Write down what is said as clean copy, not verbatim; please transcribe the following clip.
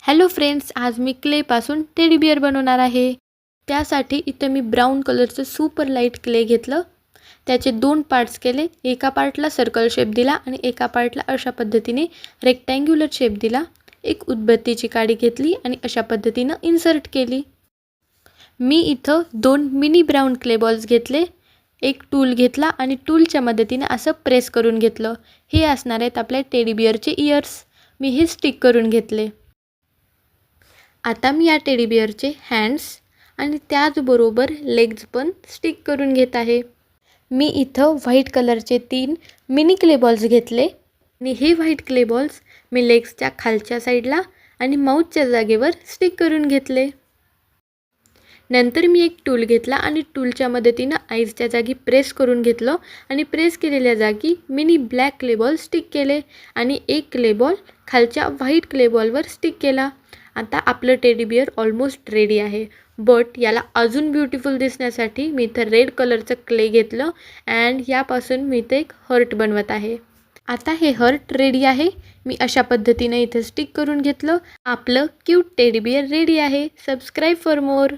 Hello friends, आज मी क्लेपासून teddy bear बनवणार आहे. त्यासाठी इथं मी ब्राऊन कलरचं सुपर लाईट क्ले घेतलं. त्याचे 2 पार्ट्स केले. एका पार्टला सर्कल शेप दिला आणि एका पार्टला अशा पद्धतीने रेक्टँग्युलर शेप दिला. एक उदबत्तीची काडी घेतली आणि अशा पद्धतीनं इन्सर्ट केली. मी इथं 2 मिनी ब्राऊन क्ले बॉल्स घेतले. एक टूल घेतला आणि टूलच्या मदतीने असं प्रेस करून घेतलं. हे असणार आहेत आपल्या टेडी बिअरचे इयर्स. मी हे स्टिक करून घेतले. आता मी या टेडी बिअरचे हँड्स आणि त्याचबरोबर लेग्स पण स्टिक करून घेत आहे. मी इथं व्हाईट कलरचे 3 मिनी क्ले बॉल्स घेतले आणि हे व्हाईट क्ले बॉल्स मी लेग्सच्या खालच्या साईडला आणि माउथच्या जागेवर स्टिक करून घेतले. नंतर मी एक टूल घेतला आणि टूलच्या मदतीनं आईजच्या जागी प्रेस करून घेतलं आणि प्रेस केलेल्या जागी mini black clay ball stick केले आणि एक क्ले बॉल खालच्या व्हाईट क्ले बॉलवर स्टिक केला. आता आपलं टेडी बिअर ऑलमोस्ट रेडी आहे. बट याला अजून ब्युटिफुल दिसण्यासाठी मी इथं रेड कलरचं क्ले घेतलं अँड यापासून मी इथं एक हर्ट बनवत आहे. आता हे हर्ट रेडी आहे. मी अशा पद्धतीने इथं स्टिक करून घेतलं. आपलं क्यूट टेडी बिअर रेडी आहे. Subscribe for more.